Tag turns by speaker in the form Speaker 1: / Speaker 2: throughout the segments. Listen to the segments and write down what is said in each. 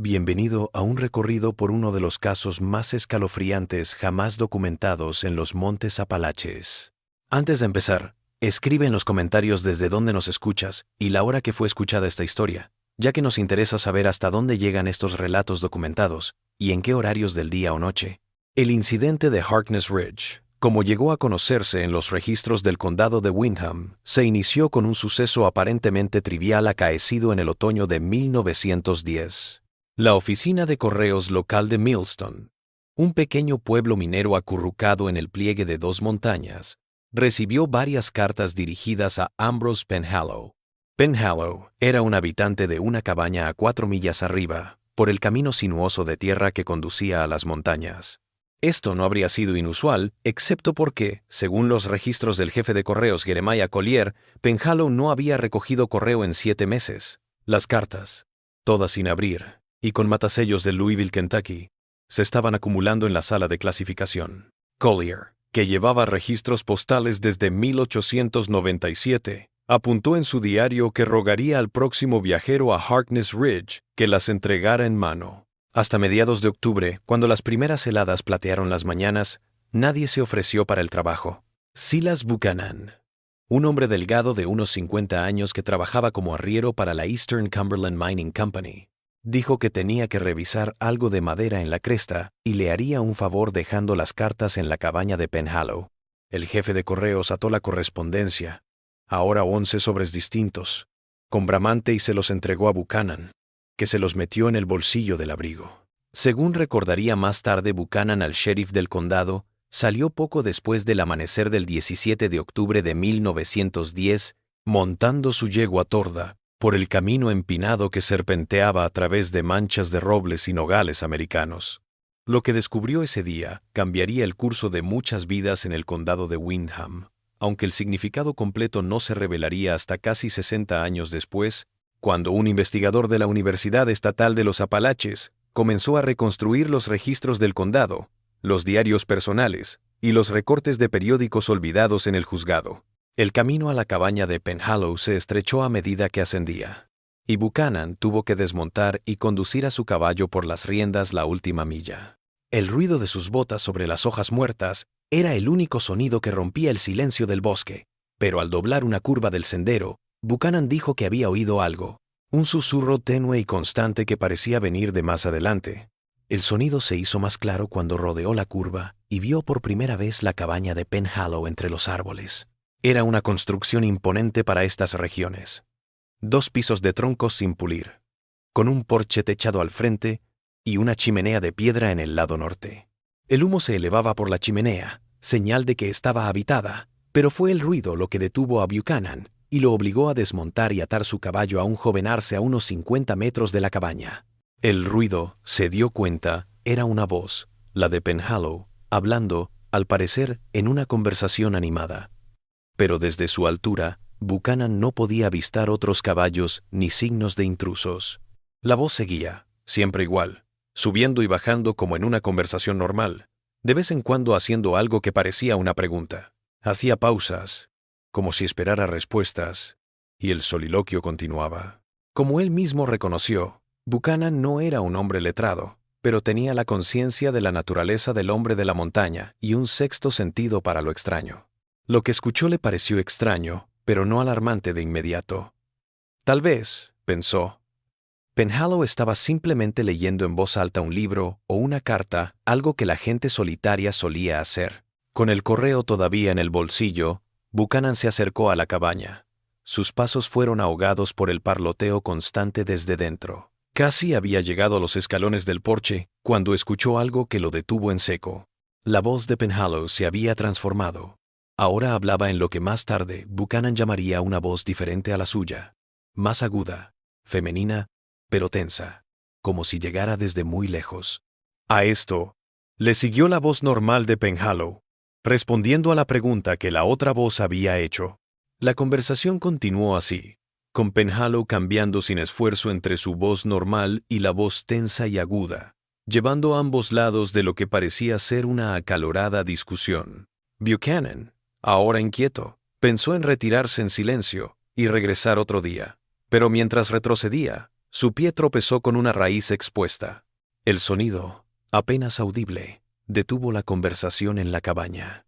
Speaker 1: Bienvenido a un recorrido por uno de los casos más escalofriantes jamás documentados en los Montes Apalaches. Antes de empezar, escribe en los comentarios desde dónde nos escuchas y la hora que fue escuchada esta historia, ya que nos interesa saber hasta dónde llegan estos relatos documentados y en qué horarios del día o noche. El incidente de Harkness Ridge, como llegó a conocerse en los registros del condado de Windham, se inició con un suceso aparentemente trivial acaecido en el otoño de 1910. La oficina de correos local de Millstone, un pequeño pueblo minero acurrucado en el pliegue de dos montañas, recibió varias cartas dirigidas a Ambrose Penhallow. Penhallow era un habitante de una cabaña a 4 millas arriba, por el camino sinuoso de tierra que conducía a las montañas. Esto no habría sido inusual, excepto porque, según los registros del jefe de correos Jeremiah Collier, Penhallow no había recogido correo en 7 meses. Las cartas, todas sin abrir, y con matasellos de Louisville, Kentucky, se estaban acumulando en la sala de clasificación. Collier, que llevaba registros postales desde 1897, apuntó en su diario que rogaría al próximo viajero a Harkness Ridge que las entregara en mano. Hasta mediados de octubre, cuando las primeras heladas platearon las mañanas, nadie se ofreció para el trabajo. Silas Buchanan, un hombre delgado de unos 50 años que trabajaba como arriero para la Eastern Cumberland Mining Company, dijo que tenía que revisar algo de madera en la cresta y le haría un favor dejando las cartas en la cabaña de Penhallow. El jefe de correos ató la correspondencia, ahora 11 sobres distintos, con bramante y se los entregó a Buchanan, que se los metió en el bolsillo del abrigo. Según recordaría más tarde Buchanan al sheriff del condado, salió poco después del amanecer del 17 de octubre de 1910, montando su yegua torda, por el camino empinado que serpenteaba a través de manchas de robles y nogales americanos. Lo que descubrió ese día cambiaría el curso de muchas vidas en el condado de Windham, aunque el significado completo no se revelaría hasta casi 60 años después, cuando un investigador de la Universidad Estatal de los Apalaches comenzó a reconstruir los registros del condado, los diarios personales y los recortes de periódicos olvidados en el juzgado. El camino a la cabaña de Penhallow se estrechó a medida que ascendía, y Buchanan tuvo que desmontar y conducir a su caballo por las riendas la última milla. El ruido de sus botas sobre las hojas muertas era el único sonido que rompía el silencio del bosque, pero al doblar una curva del sendero, Buchanan dijo que había oído algo, un susurro tenue y constante que parecía venir de más adelante. El sonido se hizo más claro cuando rodeó la curva y vio por primera vez la cabaña de Penhallow entre los árboles. Era una construcción imponente para estas regiones. 2 pisos de troncos sin pulir, con un porche techado al frente y una chimenea de piedra en el lado norte. El humo se elevaba por la chimenea, señal de que estaba habitada, pero fue el ruido lo que detuvo a Buchanan y lo obligó a desmontar y atar su caballo a un joven arce a unos 50 metros de la cabaña. El ruido, se dio cuenta, era una voz, la de Penhallow, hablando, al parecer, en una conversación animada. Pero desde su altura, Buchanan no podía avistar otros caballos ni signos de intrusos. La voz seguía, siempre igual, subiendo y bajando como en una conversación normal, de vez en cuando haciendo algo que parecía una pregunta. Hacía pausas, como si esperara respuestas, y el soliloquio continuaba. Como él mismo reconoció, Buchanan no era un hombre letrado, pero tenía la conciencia de la naturaleza del hombre de la montaña y un sexto sentido para lo extraño. Lo que escuchó le pareció extraño, pero no alarmante de inmediato. Tal vez, pensó, Penhallow estaba simplemente leyendo en voz alta un libro o una carta, algo que la gente solitaria solía hacer. Con el correo todavía en el bolsillo, Buchanan se acercó a la cabaña. Sus pasos fueron ahogados por el parloteo constante desde dentro. Casi había llegado a los escalones del porche cuando escuchó algo que lo detuvo en seco. La voz de Penhallow se había transformado. Ahora hablaba en lo que más tarde Buchanan llamaría una voz diferente a la suya, más aguda, femenina, pero tensa, como si llegara desde muy lejos. A esto, le siguió la voz normal de Penhallow, respondiendo a la pregunta que la otra voz había hecho. La conversación continuó así, con Penhallow cambiando sin esfuerzo entre su voz normal y la voz tensa y aguda, llevando a ambos lados de lo que parecía ser una acalorada discusión. Buchanan, ahora inquieto, pensó en retirarse en silencio y regresar otro día, pero mientras retrocedía, Su pie tropezó con una raíz expuesta. El sonido, apenas audible, detuvo la conversación en la cabaña.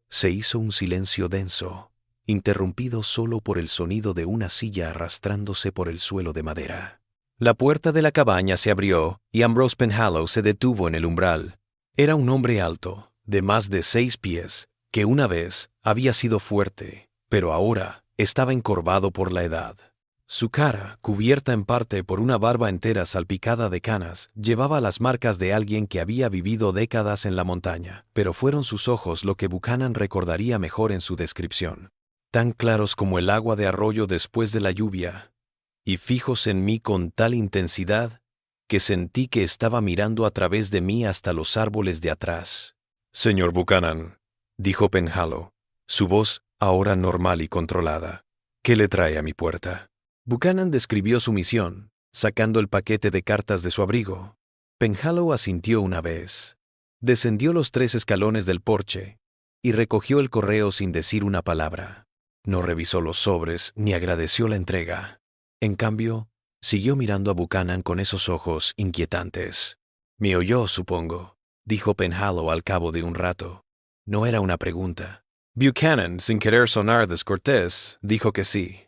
Speaker 1: Se hizo un silencio denso, interrumpido solo por el sonido de una silla arrastrándose por el suelo de madera. La puerta de la cabaña se abrió y Ambrose Penhallow se detuvo en el umbral. Era un hombre alto, de más de 6 pies, que una vez había sido fuerte, pero ahora estaba encorvado por la edad. Su cara, cubierta en parte por una barba entera salpicada de canas, llevaba las marcas de alguien que había vivido décadas en la montaña, pero fueron sus ojos lo que Buchanan recordaría mejor en su descripción. Tan claros como el agua de arroyo después de la lluvia, y fijos en mí con tal intensidad que sentí que estaba mirando a través de mí hasta los árboles de atrás. «Señor Buchanan», dijo Penhallow, su voz ahora normal y controlada, «¿qué le trae a mi puerta?» Buchanan describió su misión, sacando el paquete de cartas de su abrigo. Penhallow asintió una vez. Descendió los 3 escalones del porche y recogió el correo sin decir una palabra. No revisó los sobres ni agradeció la entrega. En cambio, siguió mirando a Buchanan con esos ojos inquietantes. «Me oyó, supongo», dijo Penhallow al cabo de un rato. No era una pregunta. Buchanan, sin querer sonar descortés, dijo que sí.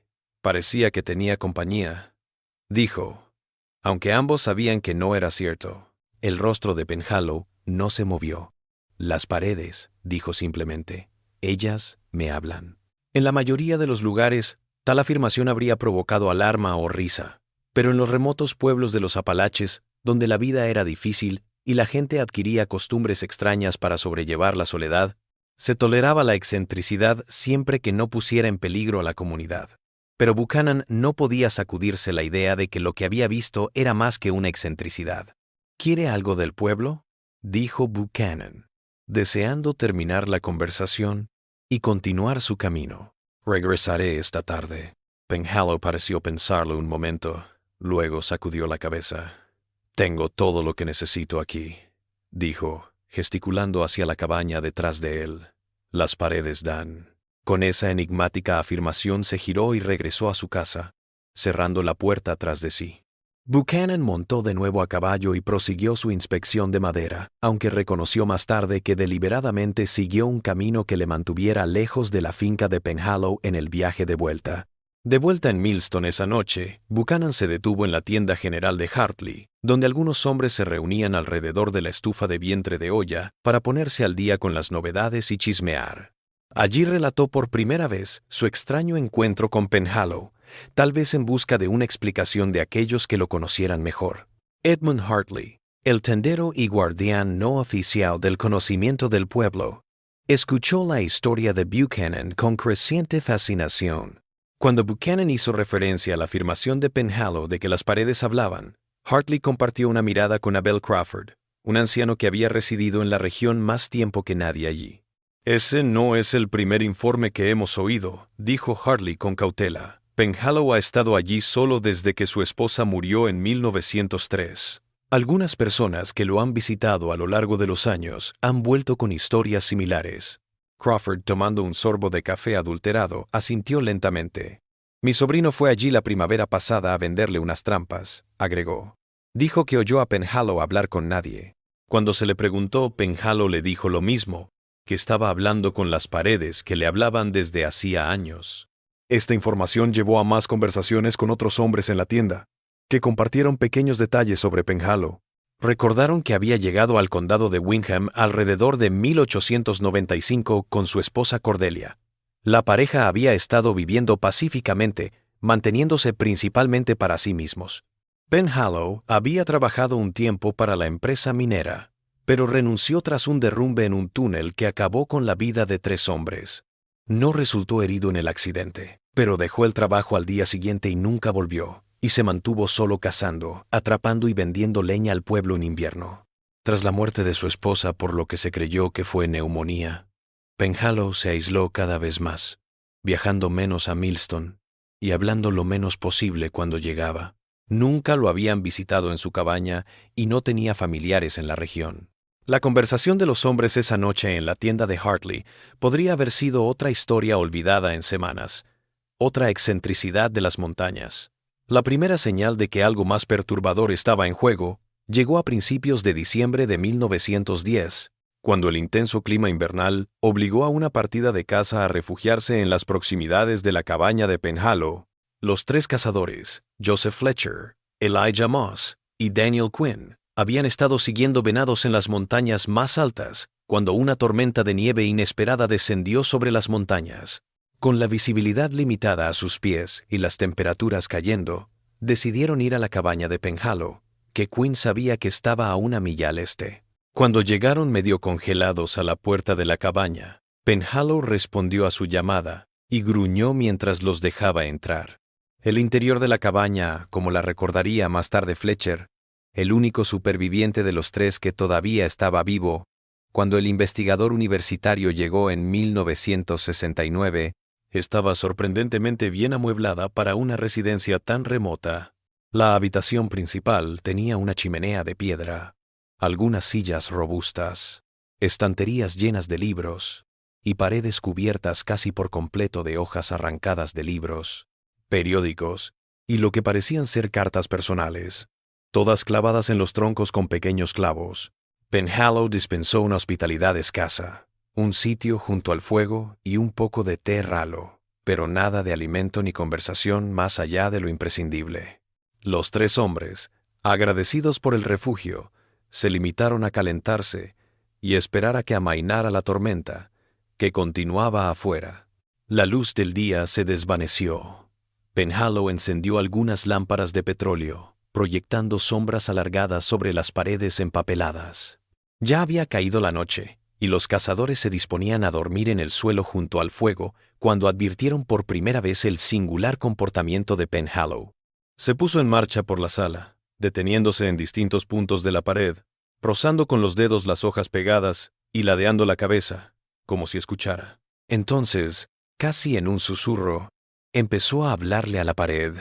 Speaker 1: Parecía que tenía compañía. Dijo, aunque ambos sabían que no era cierto. El rostro de Penhallow no se movió. «Las paredes», dijo simplemente, «ellas me hablan». En la mayoría de los lugares, tal afirmación habría provocado alarma o risa, pero en los remotos pueblos de los Apalaches, donde la vida era difícil y la gente adquiría costumbres extrañas para sobrellevar la soledad, se toleraba la excentricidad siempre que no pusiera en peligro a la comunidad. Pero Buchanan no podía sacudirse la idea de que lo que había visto era más que una excentricidad. «¿Quiere algo del pueblo?», dijo Buchanan, deseando terminar la conversación y continuar su camino. «Regresaré esta tarde». Penhallow pareció pensarlo un momento, luego sacudió la cabeza. «Tengo todo lo que necesito aquí», dijo, gesticulando hacia la cabaña detrás de él. «Las paredes dan». Con esa enigmática afirmación se giró y regresó a su casa, cerrando la puerta tras de sí. Buchanan montó de nuevo a caballo y prosiguió su inspección de madera, aunque reconoció más tarde que deliberadamente siguió un camino que le mantuviera lejos de la finca de Penhallow en el viaje de vuelta. De vuelta en Millstone esa noche, Buchanan se detuvo en la tienda general de Hartley, donde algunos hombres se reunían alrededor de la estufa de vientre de olla para ponerse al día con las novedades y chismear. Allí relató por primera vez su extraño encuentro con Penhallow, tal vez en busca de una explicación de aquellos que lo conocieran mejor. Edmund Hartley, el tendero y guardián no oficial del conocimiento del pueblo, escuchó la historia de Buchanan con creciente fascinación. Cuando Buchanan hizo referencia a la afirmación de Penhallow de que las paredes hablaban, Hartley compartió una mirada con Abel Crawford, un anciano que había residido en la región más tiempo que nadie allí. «Ese no es el primer informe que hemos oído», dijo Hartley con cautela. «Penhallow ha estado allí solo desde que su esposa murió en 1903. Algunas personas que lo han visitado a lo largo de los años han vuelto con historias similares». Crawford, tomando un sorbo de café adulterado, asintió lentamente. «Mi sobrino fue allí la primavera pasada a venderle unas trampas», agregó. Dijo que oyó a Penhallow hablar con nadie. Cuando se le preguntó, Penhallow le dijo lo mismo, que estaba hablando con las paredes que le hablaban desde hacía años. Esta información llevó a más conversaciones con otros hombres en la tienda, que compartieron pequeños detalles sobre Penhallow. Recordaron que había llegado al condado de Windham alrededor de 1895 con su esposa Cordelia. La pareja había estado viviendo pacíficamente, manteniéndose principalmente para sí mismos. Penhallow había trabajado un tiempo para la empresa minera, pero renunció tras un derrumbe en un túnel que acabó con la vida de 3 hombres. No resultó herido en el accidente, pero dejó el trabajo al día siguiente y nunca volvió, y se mantuvo solo cazando, atrapando y vendiendo leña al pueblo en invierno. Tras la muerte de su esposa por lo que se creyó que fue neumonía, Penhallow se aisló cada vez más, viajando menos a Millstone y hablando lo menos posible cuando llegaba. Nunca lo habían visitado en su cabaña y no tenía familiares en la región. La conversación de los hombres esa noche en la tienda de Hartley podría haber sido otra historia olvidada en semanas, otra excentricidad de las montañas. La primera señal de que algo más perturbador estaba en juego llegó a principios de diciembre de 1910, cuando el intenso clima invernal obligó a una partida de caza a refugiarse en las proximidades de la cabaña de Penhallow. Los tres cazadores, Joseph Fletcher, Elijah Moss y Daniel Quinn, habían estado siguiendo venados en las montañas más altas cuando una tormenta de nieve inesperada descendió sobre las montañas. Con la visibilidad limitada a sus pies y las temperaturas cayendo, decidieron ir a la cabaña de Penhallow, que Quinn sabía que estaba a 1 milla al este. Cuando llegaron medio congelados a la puerta de la cabaña, Penhallow respondió a su llamada y gruñó mientras los dejaba entrar. El interior de la cabaña, como la recordaría más tarde Fletcher, el único superviviente de los tres que todavía estaba vivo, cuando el investigador universitario llegó en 1969, estaba sorprendentemente bien amueblada para una residencia tan remota. La habitación principal tenía una chimenea de piedra, algunas sillas robustas, estanterías llenas de libros y paredes cubiertas casi por completo de hojas arrancadas de libros, periódicos y lo que parecían ser cartas personales, todas clavadas en los troncos con pequeños clavos. Penhallow dispensó una hospitalidad escasa, un sitio junto al fuego y un poco de té ralo, pero nada de alimento ni conversación más allá de lo imprescindible. Los tres hombres, agradecidos por el refugio, se limitaron a calentarse y esperar a que amainara la tormenta, que continuaba afuera. La luz del día se desvaneció. Penhallow encendió algunas lámparas de petróleo, proyectando sombras alargadas sobre las paredes empapeladas. Ya había caído la noche, y los cazadores se disponían a dormir en el suelo junto al fuego cuando advirtieron por primera vez el singular comportamiento de Penhallow. Se puso en marcha por la sala, deteniéndose en distintos puntos de la pared, rozando con los dedos las hojas pegadas y ladeando la cabeza, como si escuchara. Entonces, casi en un susurro, empezó a hablarle a la pared.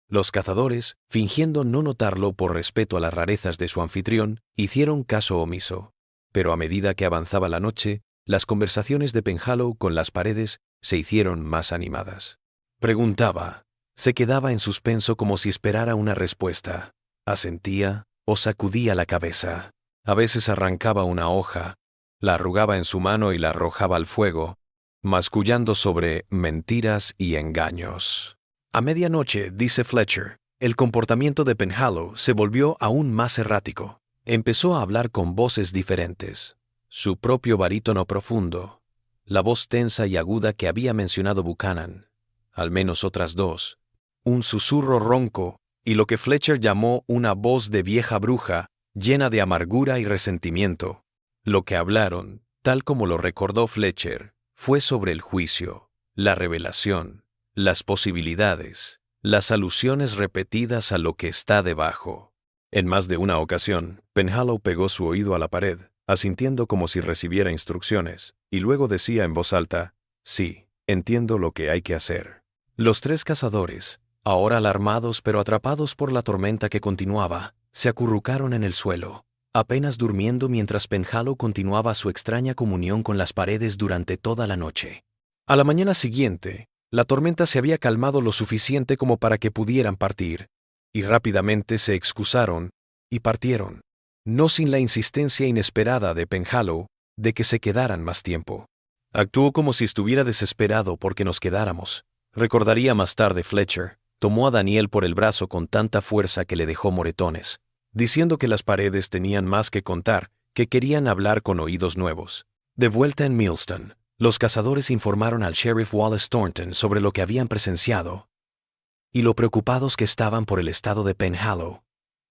Speaker 1: Los cazadores, fingiendo no notarlo por respeto a las rarezas de su anfitrión, hicieron caso omiso. Pero a medida que avanzaba la noche, las conversaciones de Penhallow con las paredes se hicieron más animadas. Preguntaba, se quedaba en suspenso como si esperara una respuesta, asentía o sacudía la cabeza. A veces arrancaba una hoja, la arrugaba en su mano y la arrojaba al fuego, mascullando sobre mentiras y engaños. A medianoche, dice Fletcher, el comportamiento de Penhallow se volvió aún más errático. Empezó a hablar con voces diferentes, su propio barítono profundo, la voz tensa y aguda que había mencionado Buchanan, al menos otras dos, un susurro ronco y lo que Fletcher llamó una voz de vieja bruja llena de amargura y resentimiento. Lo que hablaron, tal como lo recordó Fletcher, fue sobre el juicio, la revelación, las posibilidades, las alusiones repetidas a lo que está debajo. En más de una ocasión, Penhallow pegó su oído a la pared, asintiendo como si recibiera instrucciones, y luego decía en voz alta, «Sí, entiendo lo que hay que hacer». Los tres cazadores, ahora alarmados pero atrapados por la tormenta que continuaba, se acurrucaron en el suelo, apenas durmiendo mientras Penhallow continuaba su extraña comunión con las paredes durante toda la noche. A la mañana siguiente, la tormenta se había calmado lo suficiente como para que pudieran partir, y rápidamente se excusaron y partieron, no sin la insistencia inesperada de Penhallow de que se quedaran más tiempo. Actuó como si estuviera desesperado porque nos quedáramos. Recordaría más tarde Fletcher, tomó a Daniel por el brazo con tanta fuerza que le dejó moretones, diciendo que las paredes tenían más que contar, que querían hablar con oídos nuevos. De vuelta en Millstone, los cazadores informaron al sheriff Wallace Thornton sobre lo que habían presenciado y lo preocupados que estaban por el estado de Penhallow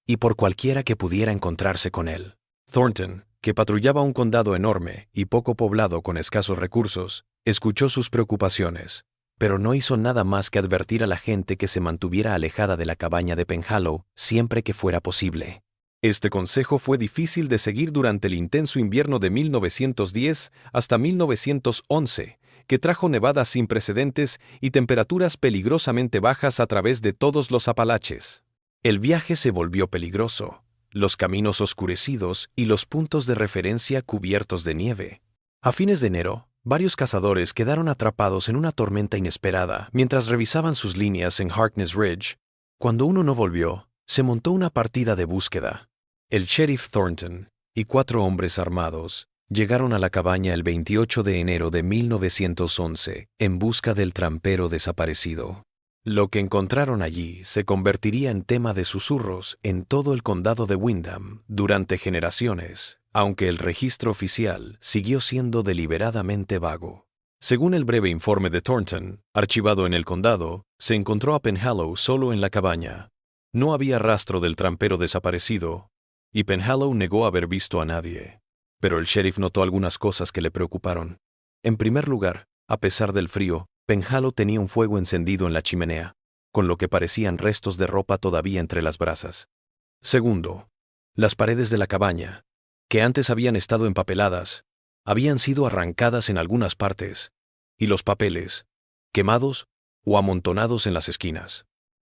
Speaker 1: y por cualquiera que pudiera encontrarse con él. Thornton, que patrullaba un condado enorme y poco poblado con escasos recursos, escuchó sus preocupaciones, pero no hizo nada más que advertir a la gente que se mantuviera alejada de la cabaña de Penhallow siempre que fuera posible. Este consejo fue difícil de seguir durante el intenso invierno de 1910 hasta 1911, que trajo nevadas sin precedentes y temperaturas peligrosamente bajas a través de todos los Apalaches. El viaje se volvió peligroso, los caminos oscurecidos y los puntos de referencia cubiertos de nieve. A fines de enero, varios cazadores quedaron atrapados en una tormenta inesperada mientras revisaban sus líneas en Harkness Ridge. Cuando uno no volvió, se montó una partida de búsqueda. El sheriff Thornton y 4 hombres armados llegaron a la cabaña el 28 de enero de 1911 en busca del trampero desaparecido. Lo que encontraron allí se convertiría en tema de susurros en todo el condado de Windham durante generaciones, aunque el registro oficial siguió siendo deliberadamente vago. Según el breve informe de Thornton, archivado en el condado, se encontró a Penhallow solo en la cabaña. No había rastro del trampero desaparecido, y Penhallow negó haber visto a nadie. Pero el sheriff notó algunas cosas que le preocuparon. En primer lugar, a pesar del frío, Penhallow tenía un fuego encendido en la chimenea, con lo que parecían restos de ropa todavía entre las brasas. Segundo, las paredes de la cabaña, que antes habían estado empapeladas, habían sido arrancadas en algunas partes, y los papeles, quemados o amontonados en las esquinas.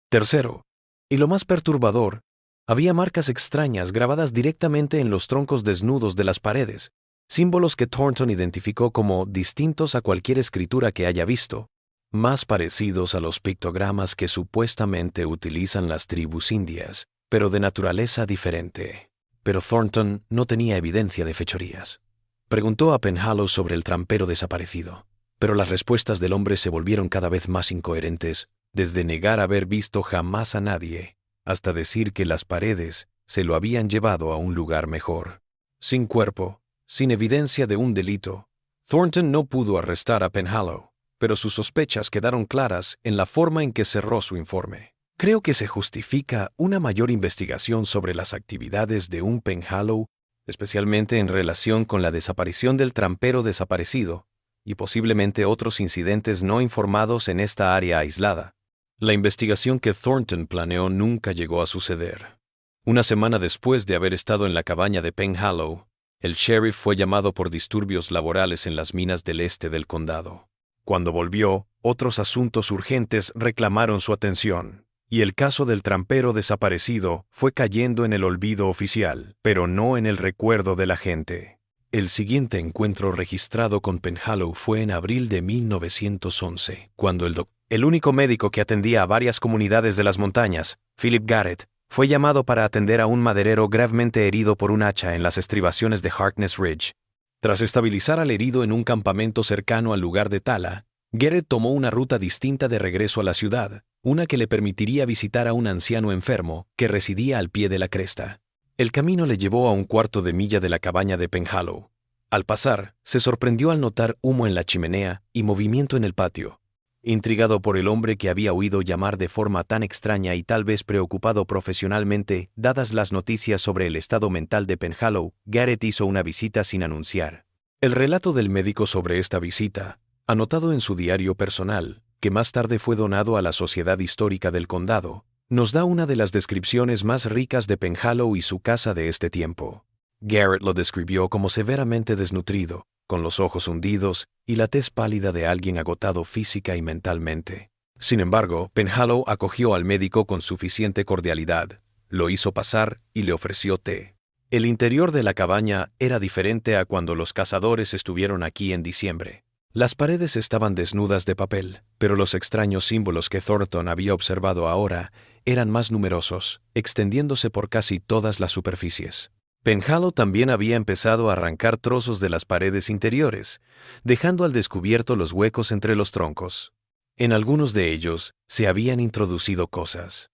Speaker 1: Tercero, y lo más perturbador, había marcas extrañas grabadas directamente en los troncos desnudos de las paredes, símbolos que Thornton identificó como distintos a cualquier escritura que haya visto, más parecidos a los pictogramas que supuestamente utilizan las tribus indias, pero de naturaleza diferente. Pero Thornton no tenía evidencia de fechorías. Preguntó a Penhallow sobre el trampero desaparecido, pero las respuestas del hombre se volvieron cada vez más incoherentes, desde negar haber visto jamás a nadie, hasta decir que las paredes se lo habían llevado a un lugar mejor. Sin cuerpo, sin evidencia de un delito, Thornton no pudo arrestar a Penhallow, pero sus sospechas quedaron claras en la forma en que cerró su informe. Creo que se justifica una mayor investigación sobre las actividades de un Penhallow, especialmente en relación con la desaparición del trampero desaparecido y posiblemente otros incidentes no informados en esta área aislada. La investigación que Thornton planeó nunca llegó a suceder. Una semana después de haber estado en la cabaña de Penhallow, el sheriff fue llamado por disturbios laborales en las minas del este del condado. Cuando volvió, otros asuntos urgentes reclamaron su atención, y el caso del trampero desaparecido fue cayendo en el olvido oficial, pero no en el recuerdo de la gente. El siguiente encuentro registrado con Penhallow fue en abril de 1911, cuando el único médico que atendía a varias comunidades de las montañas, Philip Garrett, fue llamado para atender a un maderero gravemente herido por un hacha en las estribaciones de Harkness Ridge. Tras estabilizar al herido en un campamento cercano al lugar de tala, Garrett tomó una ruta distinta de regreso a la ciudad, una que le permitiría visitar a un anciano enfermo que residía al pie de la cresta. El camino le llevó a un cuarto de milla de la cabaña de Penhallow. Al pasar, se sorprendió al notar humo en la chimenea y movimiento en el patio. Intrigado por el hombre que había oído llamar de forma tan extraña y tal vez preocupado profesionalmente, dadas las noticias sobre el estado mental de Penhallow, Garrett hizo una visita sin anunciar. El relato del médico sobre esta visita, anotado en su diario personal, que más tarde fue donado a la Sociedad Histórica del Condado, nos da una de las descripciones más ricas de Penhallow y su casa de este tiempo. Garrett lo describió como severamente desnutrido, con los ojos hundidos y la tez pálida de alguien agotado física y mentalmente. Sin embargo, Penhallow acogió al médico con suficiente cordialidad, lo hizo pasar y le ofreció té. El interior de la cabaña era diferente a cuando los cazadores estuvieron aquí en diciembre. Las paredes estaban desnudas de papel, pero los extraños símbolos que Thornton había observado ahora eran más numerosos, extendiéndose por casi todas las superficies. Penhallow también había empezado a arrancar trozos de las paredes interiores, dejando al descubierto los huecos entre los troncos. En algunos de ellos se habían introducido cosas.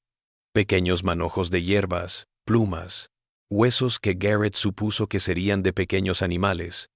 Speaker 1: Pequeños manojos de hierbas, plumas, huesos que Garrett supuso que serían de pequeños animales,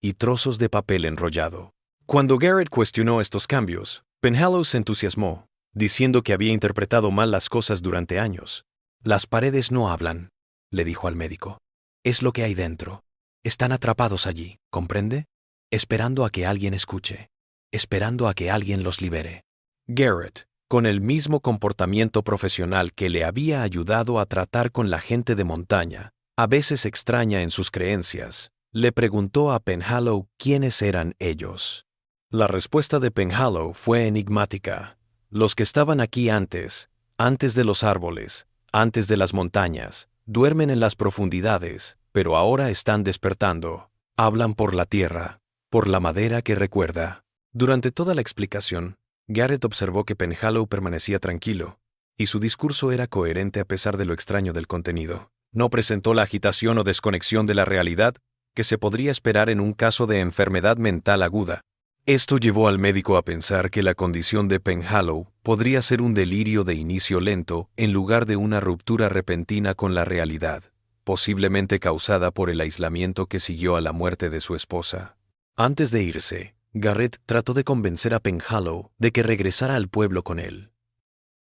Speaker 1: y trozos de papel enrollado. Cuando Garrett cuestionó estos cambios, Penhallow se entusiasmó, diciendo que había interpretado mal las cosas durante años. «Las paredes no hablan», le dijo al médico. «Es lo que hay dentro. Están atrapados allí, ¿comprende? Esperando a que alguien escuche. Esperando a que alguien los libere». Garrett, con el mismo comportamiento profesional que le había ayudado a tratar con la gente de montaña, a veces extraña en sus creencias, le preguntó a Penhallow quiénes eran ellos. La respuesta de Penhallow fue enigmática. Los que estaban aquí antes de los árboles, antes de las montañas, duermen en las profundidades, pero ahora están despertando. Hablan por la tierra, por la madera que recuerda. Durante toda la explicación, Garrett observó que Penhallow permanecía tranquilo, y su discurso era coherente a pesar de lo extraño del contenido. No presentó la agitación o desconexión de la realidad que se podría esperar en un caso de enfermedad mental aguda. Esto llevó al médico a pensar que la condición de Penhallow podría ser un delirio de inicio lento en lugar de una ruptura repentina con la realidad, posiblemente causada por el aislamiento que siguió a la muerte de su esposa. Antes de irse, Garrett trató de convencer a Penhallow de que regresara al pueblo con él.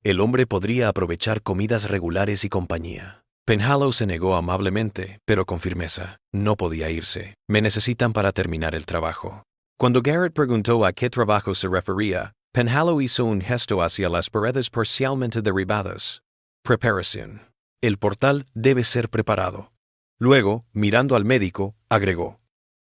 Speaker 1: El hombre podría aprovechar comidas regulares y compañía. Penhallow se negó amablemente, pero con firmeza. No podía irse. Me necesitan para terminar el trabajo. Cuando Garrett preguntó a qué trabajo se refería, Penhallow hizo un gesto hacia las paredes parcialmente derribadas. Preparación. El portal debe ser preparado. Luego, mirando al médico, agregó: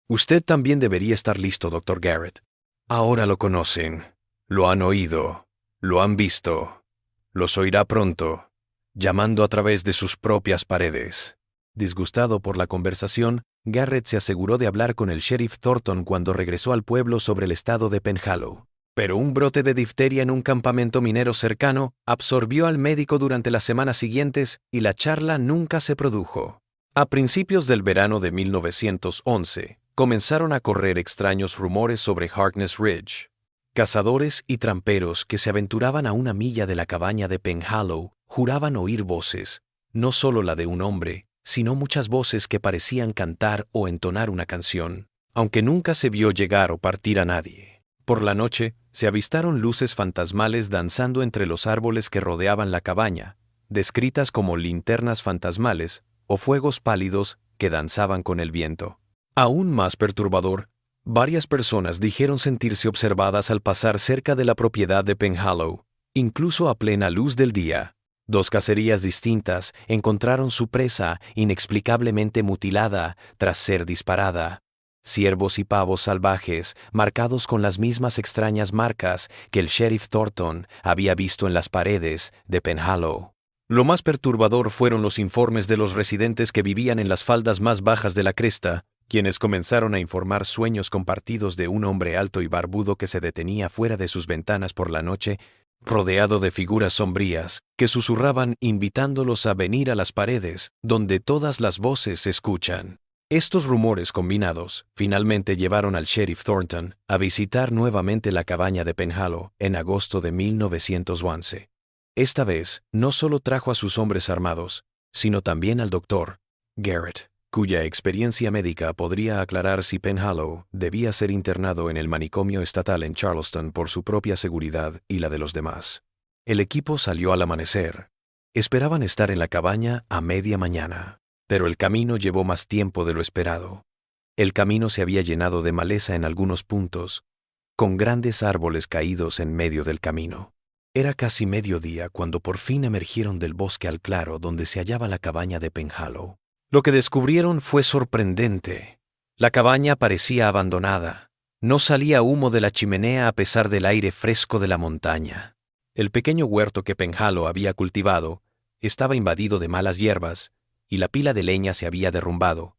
Speaker 1: Usted también debería estar listo, Dr. Garrett. Ahora lo conocen, lo han oído, lo han visto. Los oirá pronto, llamando a través de sus propias paredes. Disgustado por la conversación, Garrett se aseguró de hablar con el sheriff Thornton cuando regresó al pueblo sobre el estado de Penhallow. Pero un brote de difteria en un campamento minero cercano absorbió al médico durante las semanas siguientes y la charla nunca se produjo. A principios del verano de 1911, comenzaron a correr extraños rumores sobre Harkness Ridge. Cazadores y tramperos que se aventuraban a una milla de la cabaña de Penhallow juraban oír voces, no solo la de un hombre, sino muchas voces que parecían cantar o entonar una canción, aunque nunca se vio llegar o partir a nadie. Por la noche, se avistaron luces fantasmales danzando entre los árboles que rodeaban la cabaña, descritas como linternas fantasmales o fuegos pálidos que danzaban con el viento. Aún más perturbador, varias personas dijeron sentirse observadas al pasar cerca de la propiedad de Penhallow, incluso a plena luz del día. 2 cacerías distintas encontraron su presa inexplicablemente mutilada tras ser disparada. Ciervos y pavos salvajes, marcados con las mismas extrañas marcas que el sheriff Thornton había visto en las paredes de Penhallow. Lo más perturbador fueron los informes de los residentes que vivían en las faldas más bajas de la cresta, quienes comenzaron a informar sueños compartidos de un hombre alto y barbudo que se detenía fuera de sus ventanas por la noche, rodeado de figuras sombrías, que susurraban invitándolos a venir a las paredes, donde todas las voces se escuchan. Estos rumores combinados finalmente llevaron al sheriff Thornton a visitar nuevamente la cabaña de Penhallow en agosto de 1911. Esta vez, no solo trajo a sus hombres armados, sino también al Dr. Garrett, cuya experiencia médica podría aclarar si Penhallow debía ser internado en el manicomio estatal en Charleston por su propia seguridad y la de los demás. El equipo salió al amanecer. Esperaban estar en la cabaña a media mañana, pero el camino llevó más tiempo de lo esperado. El camino se había llenado de maleza en algunos puntos, con grandes árboles caídos en medio del camino. Era casi mediodía cuando por fin emergieron del bosque al claro donde se hallaba la cabaña de Penhallow. Lo que descubrieron fue sorprendente. La cabaña parecía abandonada. No salía humo de la chimenea a pesar del aire fresco de la montaña. El pequeño huerto que Penhallow había cultivado estaba invadido de malas hierbas y la pila de leña se había derrumbado,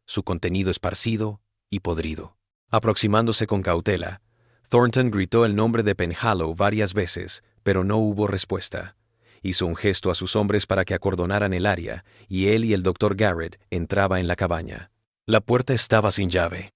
Speaker 1: su contenido esparcido y podrido. Aproximándose con cautela, Thornton gritó el nombre de Penhallow varias veces, pero no hubo respuesta. Hizo un gesto a sus hombres para que acordonaran el área, y él y el Dr. Garrett entraban en la cabaña. La puerta estaba sin llave.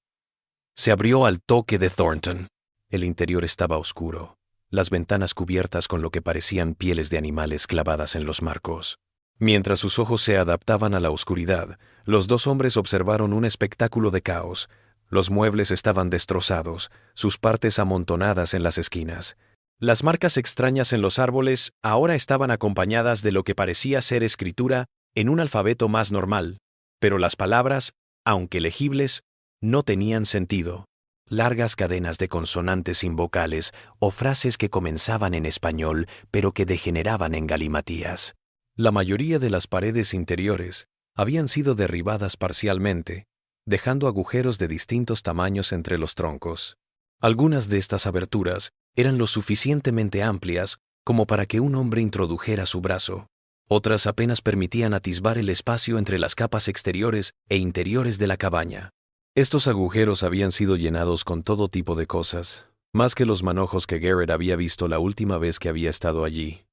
Speaker 1: Se abrió al toque de Thornton. El interior estaba oscuro, las ventanas cubiertas con lo que parecían pieles de animales clavadas en los marcos. Mientras sus ojos se adaptaban a la oscuridad, los 2 hombres observaron un espectáculo de caos. Los muebles estaban destrozados, sus partes amontonadas en las esquinas. Las marcas extrañas en los árboles ahora estaban acompañadas de lo que parecía ser escritura en un alfabeto más normal, pero las palabras, aunque legibles, no tenían sentido. Largas cadenas de consonantes sin vocales o frases que comenzaban en español pero que degeneraban en galimatías. La mayoría de las paredes interiores habían sido derribadas parcialmente, dejando agujeros de distintos tamaños entre los troncos. Algunas de estas aberturas eran lo suficientemente amplias como para que un hombre introdujera su brazo. Otras apenas permitían atisbar el espacio entre las capas exteriores e interiores de la cabaña. Estos agujeros habían sido llenados con todo tipo de cosas, más que los manojos que Garrett había visto la última vez que había estado allí.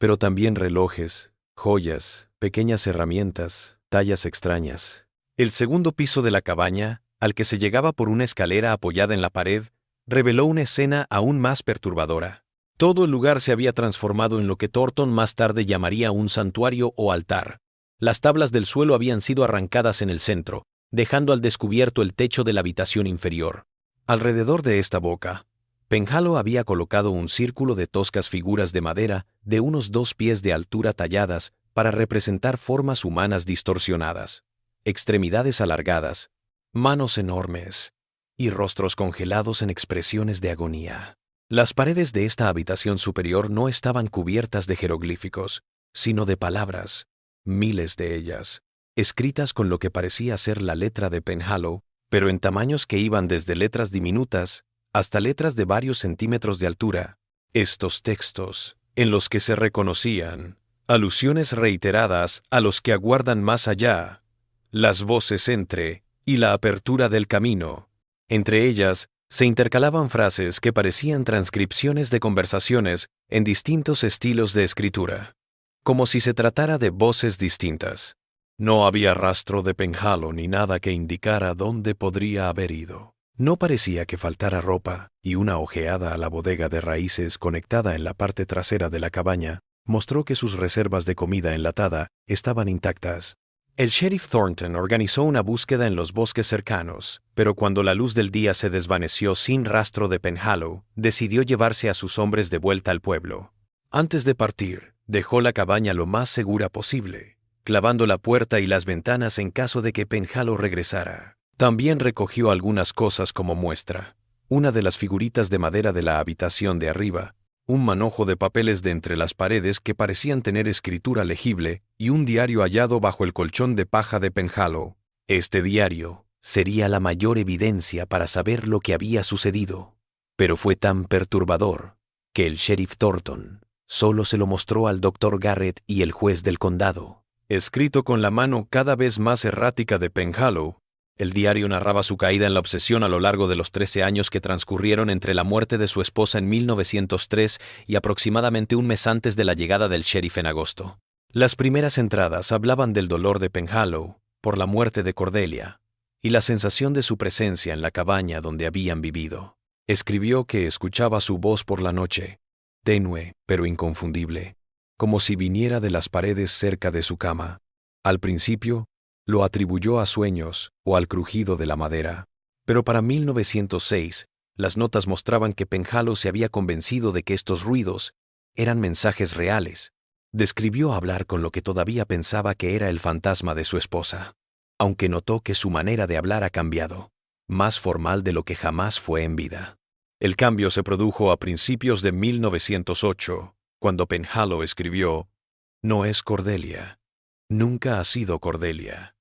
Speaker 1: pero también relojes, joyas, pequeñas herramientas, tallas extrañas. El segundo piso de la cabaña, al que se llegaba por una escalera apoyada en la pared, reveló una escena aún más perturbadora. Todo el lugar se había transformado en lo que Thornton más tarde llamaría un santuario o altar. Las tablas del suelo habían sido arrancadas en el centro, dejando al descubierto el techo de la habitación inferior. Alrededor de esta boca, Penhallow había colocado un círculo de toscas figuras de madera de unos 2 pies de altura talladas para representar formas humanas distorsionadas, extremidades alargadas, manos enormes y rostros congelados en expresiones de agonía. Las paredes de esta habitación superior no estaban cubiertas de jeroglíficos, sino de palabras, miles de ellas, escritas con lo que parecía ser la letra de Penhallow, pero en tamaños que iban desde letras diminutas hasta letras de varios centímetros de altura. Estos textos, en los que se reconocían alusiones reiteradas a los que aguardan más allá, las voces entre y la apertura del camino. Entre ellas, se intercalaban frases que parecían transcripciones de conversaciones en distintos estilos de escritura, como si se tratara de voces distintas. No había rastro de Penhallow ni nada que indicara dónde podría haber ido. No parecía que faltara ropa, y una ojeada a la bodega de raíces conectada en la parte trasera de la cabaña mostró que sus reservas de comida enlatada estaban intactas. El sheriff Thornton organizó una búsqueda en los bosques cercanos, pero cuando la luz del día se desvaneció sin rastro de Penhallow, decidió llevarse a sus hombres de vuelta al pueblo. Antes de partir, dejó la cabaña lo más segura posible, clavando la puerta y las ventanas en caso de que Penhallow regresara. También recogió algunas cosas como muestra: una de las figuritas de madera de la habitación de arriba, un manojo de papeles de entre las paredes que parecían tener escritura legible y un diario hallado bajo el colchón de paja de Penhallow. Este diario sería la mayor evidencia para saber lo que había sucedido, pero fue tan perturbador que el sheriff Thornton solo se lo mostró al Dr. Garrett y el juez del condado. Escrito con la mano cada vez más errática de Penhallow, el diario narraba su caída en la obsesión a lo largo de los 13 años que transcurrieron entre la muerte de su esposa en 1903 y aproximadamente un mes antes de la llegada del sheriff en agosto. Las primeras entradas hablaban del dolor de Penhallow por la muerte de Cordelia y la sensación de su presencia en la cabaña donde habían vivido. Escribió que escuchaba su voz por la noche, tenue pero inconfundible, como si viniera de las paredes cerca de su cama. Al principio, lo atribuyó a sueños o al crujido de la madera, pero para 1906, las notas mostraban que Penhallow se había convencido de que estos ruidos eran mensajes reales. Describió hablar con lo que todavía pensaba que era el fantasma de su esposa, aunque notó que su manera de hablar ha cambiado, más formal de lo que jamás fue en vida. El cambio se produjo a principios de 1908, cuando Penhallow escribió: «No es Cordelia. Nunca ha sido Cordelia.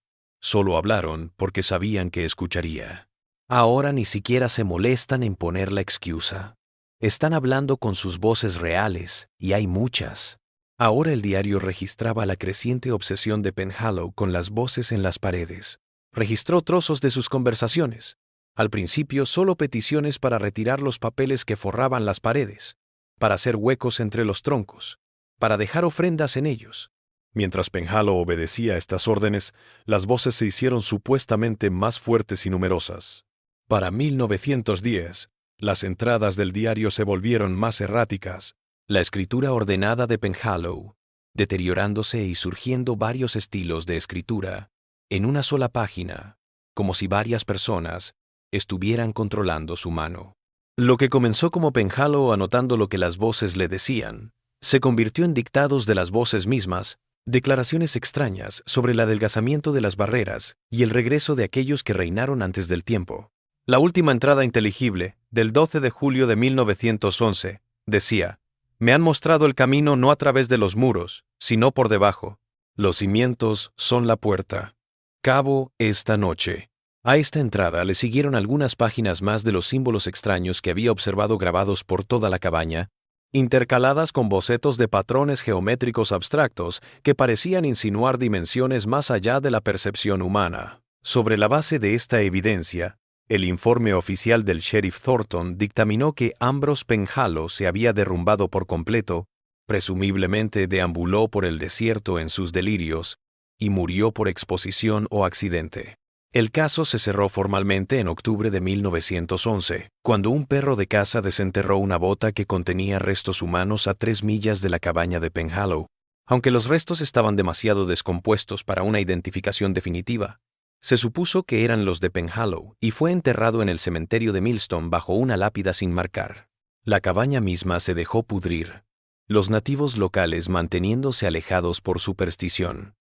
Speaker 1: Solo hablaron porque sabían que escucharía. Ahora ni siquiera se molestan en poner la excusa. Están hablando con sus voces reales, y hay muchas». Ahora el diario registraba la creciente obsesión de Penhallow con las voces en las paredes. Registró trozos de sus conversaciones. Al principio solo peticiones para retirar los papeles que forraban las paredes, para hacer huecos entre los troncos, para dejar ofrendas en ellos. Mientras Penhallow obedecía a estas órdenes, las voces se hicieron supuestamente más fuertes y numerosas. Para 1910, las entradas del diario se volvieron más erráticas, la escritura ordenada de Penhallow, deteriorándose y surgiendo varios estilos de escritura, en una sola página, como si varias personas estuvieran controlando su mano. Lo que comenzó como Penhallow anotando lo que las voces le decían, se convirtió en dictados de las voces mismas, declaraciones extrañas sobre el adelgazamiento de las barreras y el regreso de aquellos que reinaron antes del tiempo. La última entrada inteligible, del 12 de julio de 1911, decía: «Me han mostrado el camino no a través de los muros, sino por debajo. Los cimientos son la puerta. Cabo esta noche». A esta entrada le siguieron algunas páginas más de los símbolos extraños que había observado grabados por toda la cabaña, intercaladas con bocetos de patrones geométricos abstractos que parecían insinuar dimensiones más allá de la percepción humana. Sobre la base de esta evidencia, el informe oficial del sheriff Thornton dictaminó que Ambrose Penhallow se había derrumbado por completo Presumiblemente deambuló por el desierto en sus delirios y murió por exposición o accidente. El caso se cerró formalmente en octubre de 1911, cuando un perro de caza desenterró una bota que contenía restos humanos a 3 millas de la cabaña de Penhallow, aunque los restos estaban demasiado descompuestos para una identificación definitiva. Se supuso que eran los de Penhallow y fue enterrado en el cementerio de Millstone bajo una lápida sin marcar. La cabaña misma se dejó pudrir, los nativos locales manteniéndose alejados por superstición.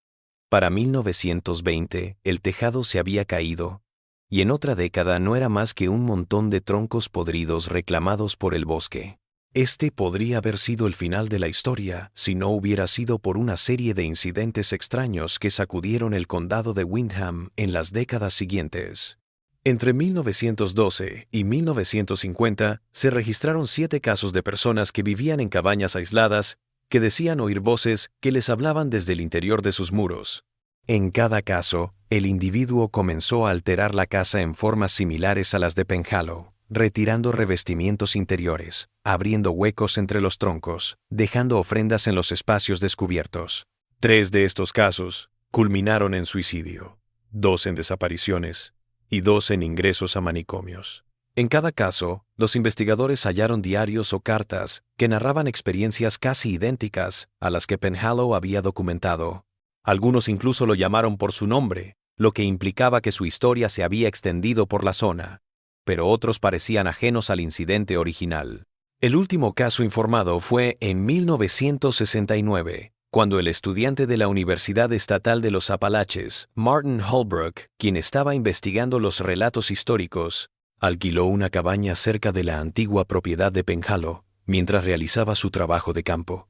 Speaker 1: Para 1920, el tejado se había caído, y en otra década no era más que un montón de troncos podridos reclamados por el bosque. Este podría haber sido el final de la historia si no hubiera sido por una serie de incidentes extraños que sacudieron el condado de Windham en las décadas siguientes. Entre 1912 y 1950 se registraron 7 casos de personas que vivían en cabañas aisladas que decían oír voces que les hablaban desde el interior de sus muros. En cada caso, el individuo comenzó a alterar la casa en formas similares a las de Penhallow, retirando revestimientos interiores, abriendo huecos entre los troncos, dejando ofrendas en los espacios descubiertos. 3 de estos casos culminaron en suicidio, 2 en desapariciones y 2 en ingresos a manicomios. En cada caso, los investigadores hallaron diarios o cartas que narraban experiencias casi idénticas a las que Penhallow había documentado. Algunos incluso lo llamaron por su nombre, lo que implicaba que su historia se había extendido por la zona, pero otros parecían ajenos al incidente original. El último caso informado fue en 1969, cuando el estudiante de la Universidad Estatal de los Apalaches, Martin Holbrook, quien estaba investigando los relatos históricos, alquiló una cabaña cerca de la antigua propiedad de Penhallow mientras realizaba su trabajo de campo.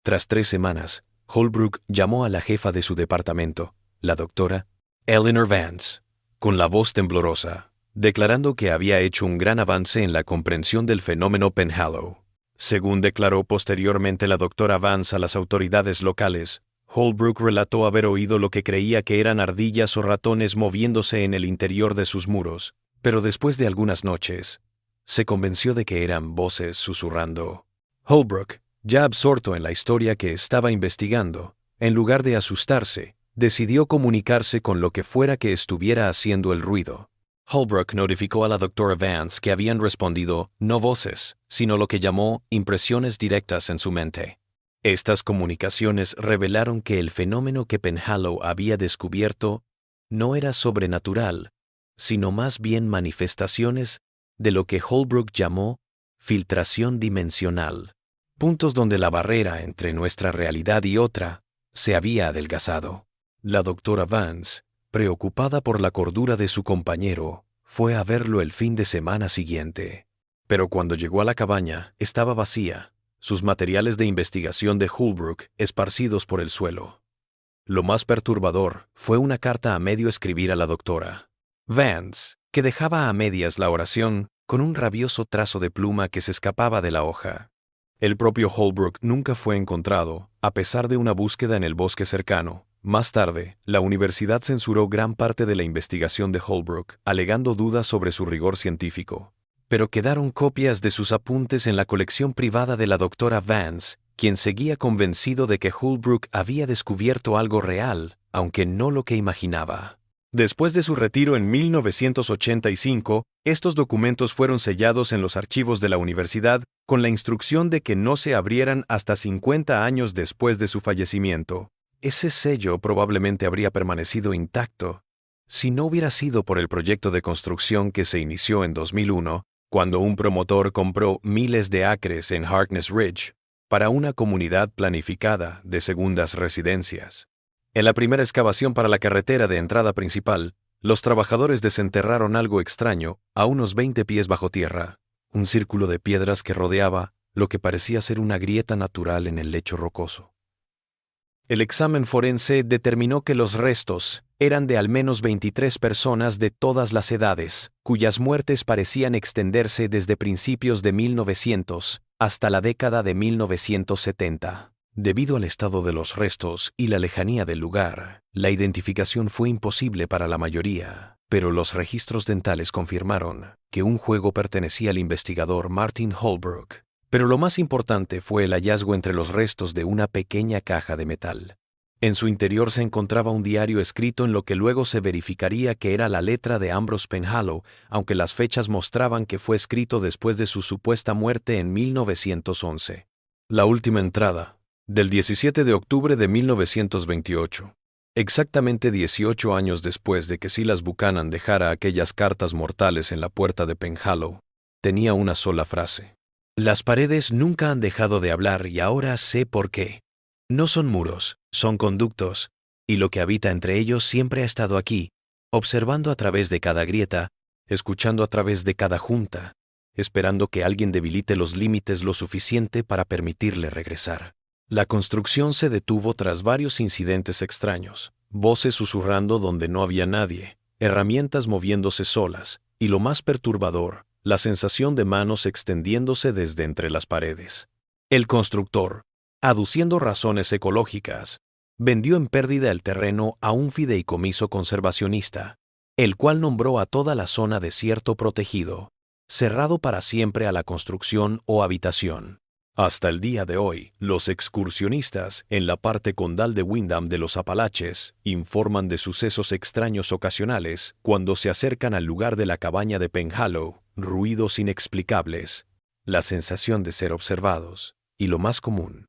Speaker 1: Tras 3 semanas, Holbrook llamó a la jefa de su departamento, la doctora Eleanor Vance, con la voz temblorosa, declarando que había hecho un gran avance en la comprensión del fenómeno Penhallow. Según declaró posteriormente la doctora Vance a las autoridades locales, Holbrook relató haber oído lo que creía que eran ardillas o ratones moviéndose en el interior de sus muros, pero después de algunas noches, se convenció de que eran voces susurrando. Holbrook, ya absorto en la historia que estaba investigando, en lugar de asustarse, decidió comunicarse con lo que fuera que estuviera haciendo el ruido. Holbrook notificó a la doctora Vance que habían respondido no voces, sino lo que llamó impresiones directas en su mente. Estas comunicaciones revelaron que el fenómeno que Penhallow había descubierto no era sobrenatural, sino más bien manifestaciones de lo que Holbrook llamó filtración dimensional, puntos donde la barrera entre nuestra realidad y otra se había adelgazado. La doctora Vance, preocupada por la cordura de su compañero, fue a verlo el fin de semana siguiente. Pero cuando llegó a la cabaña, estaba vacía, sus materiales de investigación de Holbrook esparcidos por el suelo. Lo más perturbador fue una carta a medio escribir a la doctora Vance, que dejaba a medias la oración con un rabioso trazo de pluma que se escapaba de la hoja. El propio Holbrook nunca fue encontrado, a pesar de una búsqueda en el bosque cercano. Más tarde, la universidad censuró gran parte de la investigación de Holbrook, alegando dudas sobre su rigor científico. Pero quedaron copias de sus apuntes en la colección privada de la doctora Vance, quien seguía convencido de que Holbrook había descubierto algo real, aunque no lo que imaginaba. Después de su retiro en 1985, estos documentos fueron sellados en los archivos de la universidad con la instrucción de que no se abrieran hasta 50 años después de su fallecimiento. Ese sello probablemente habría permanecido intacto si no hubiera sido por el proyecto de construcción que se inició en 2001, cuando un promotor compró miles de acres en Harkness Ridge para una comunidad planificada de segundas residencias. En la primera excavación para la carretera de entrada principal, los trabajadores desenterraron algo extraño a unos 20 pies bajo tierra, un círculo de piedras que rodeaba lo que parecía ser una grieta natural en el lecho rocoso. El examen forense determinó que los restos eran de al menos 23 personas de todas las edades, cuyas muertes parecían extenderse desde principios de 1900 hasta la década de 1970. Debido al estado de los restos y la lejanía del lugar, la identificación fue imposible para la mayoría, pero los registros dentales confirmaron que un juego pertenecía al investigador Martin Holbrook. Pero lo más importante fue el hallazgo entre los restos de una pequeña caja de metal. En su interior se encontraba un diario escrito en lo que luego se verificaría que era la letra de Ambrose Penhallow, aunque las fechas mostraban que fue escrito después de su supuesta muerte en 1911. La última entrada, del 17 de octubre de 1928. Exactamente 18 años después de que Silas Buchanan dejara aquellas cartas mortales en la puerta de Penhallow, tenía una sola frase. Las paredes nunca han dejado de hablar y ahora sé por qué. No son muros, son conductos, y lo que habita entre ellos siempre ha estado aquí, observando a través de cada grieta, escuchando a través de cada junta, esperando que alguien debilite los límites lo suficiente para permitirle regresar. La construcción se detuvo tras varios incidentes extraños, voces susurrando donde no había nadie, herramientas moviéndose solas, y lo más perturbador, la sensación de manos extendiéndose desde entre las paredes. El constructor, aduciendo razones ecológicas, vendió en pérdida el terreno a un fideicomiso conservacionista, el cual nombró a toda la zona desierto protegido, cerrado para siempre a la construcción o habitación. Hasta el día de hoy, los excursionistas en la parte condal de Windham de los Apalaches informan de sucesos extraños ocasionales cuando se acercan al lugar de la cabaña de Penhallow, ruidos inexplicables, la sensación de ser observados y, lo más común,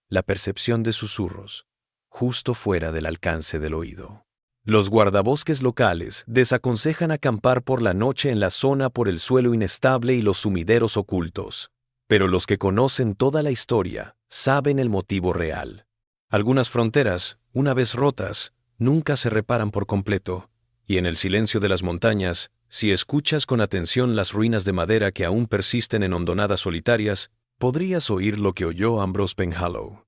Speaker 1: la percepción de susurros, justo fuera del alcance del oído. Los guardabosques locales desaconsejan acampar por la noche en la zona por el suelo inestable y los sumideros ocultos. Pero los que conocen toda la historia saben el motivo real. Algunas fronteras, una vez rotas, nunca se reparan por completo, y en el silencio de las montañas, si escuchas con atención las ruinas de madera que aún persisten en hondonadas solitarias, podrías oír lo que oyó Ambrose Penhallow.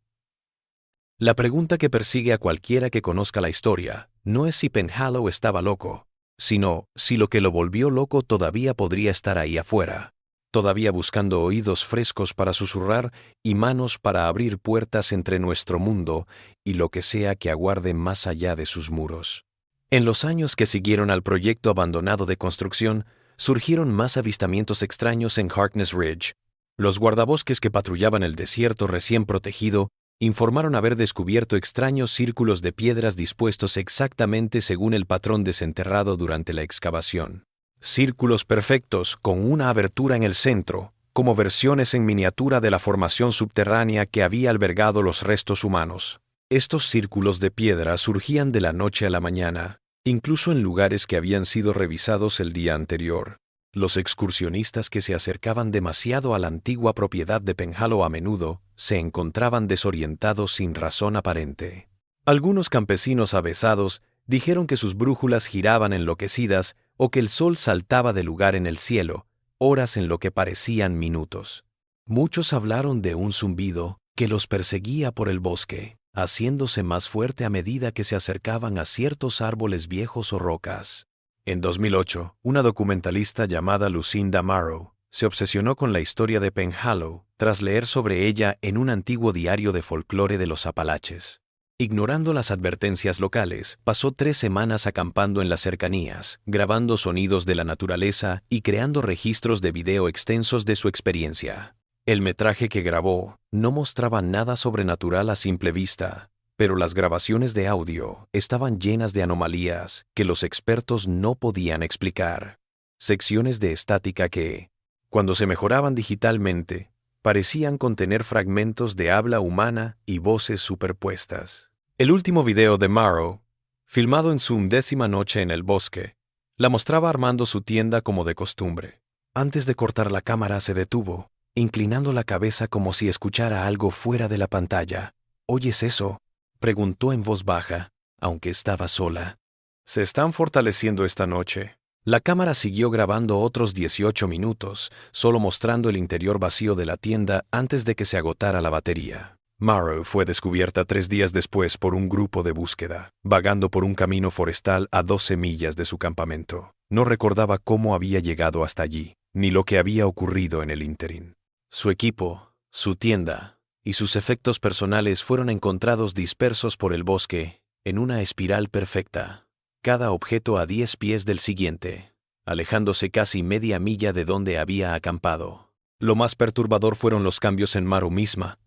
Speaker 1: La pregunta que persigue a cualquiera que conozca la historia no es si Penhallow estaba loco, sino si lo que lo volvió loco todavía podría estar ahí afuera, todavía buscando oídos frescos para susurrar y manos para abrir puertas entre nuestro mundo y lo que sea que aguarde más allá de sus muros. En los años que siguieron al proyecto abandonado de construcción, surgieron más avistamientos extraños en Harkness Ridge. Los guardabosques que patrullaban el desierto recién protegido informaron haber descubierto extraños círculos de piedras dispuestos exactamente según el patrón desenterrado durante la excavación. Círculos perfectos con una abertura en el centro, como versiones en miniatura de la formación subterránea que había albergado los restos humanos. Estos círculos de piedra surgían de la noche a la mañana, incluso en lugares que habían sido revisados el día anterior. Los excursionistas que se acercaban demasiado a la antigua propiedad de Penhallow a menudo se encontraban desorientados sin razón aparente. Algunos campesinos avesados dijeron que sus brújulas giraban enloquecidas o que el sol saltaba de lugar en el cielo, horas en lo que parecían minutos. Muchos hablaron de un zumbido que los perseguía por el bosque, haciéndose más fuerte a medida que se acercaban a ciertos árboles viejos o rocas. En 2008, una documentalista llamada Lucinda Morrow se obsesionó con la historia de Penhallow tras leer sobre ella en un antiguo diario de folclore de los Apalaches. Ignorando las advertencias locales, pasó 3 semanas acampando en las cercanías, grabando sonidos de la naturaleza y creando registros de video extensos de su experiencia. El metraje que grabó no mostraba nada sobrenatural a simple vista, pero las grabaciones de audio estaban llenas de anomalías que los expertos no podían explicar. Secciones de estática que, cuando se mejoraban digitalmente, parecían contener fragmentos de habla humana y voces superpuestas. El último video de Morrow, filmado en su 10ª noche en el bosque, la mostraba armando su tienda como de costumbre. Antes de cortar la cámara se detuvo, inclinando la cabeza como si escuchara algo fuera de la pantalla. ¿Oyes eso?, preguntó en voz baja, aunque estaba sola. «Se están fortaleciendo esta noche». La cámara siguió grabando otros 18 minutos, solo mostrando el interior vacío de la tienda antes de que se agotara la batería. Morrow fue descubierta 3 días después por un grupo de búsqueda, vagando por un camino forestal a 12 millas de su campamento. No recordaba cómo había llegado hasta allí, ni lo que había ocurrido en el ínterin. Su equipo, su tienda y sus efectos personales fueron encontrados dispersos por el bosque, en una espiral perfecta, cada objeto a 10 pies del siguiente, alejándose casi media milla de donde había acampado. Lo más perturbador fueron los cambios en Maru misma.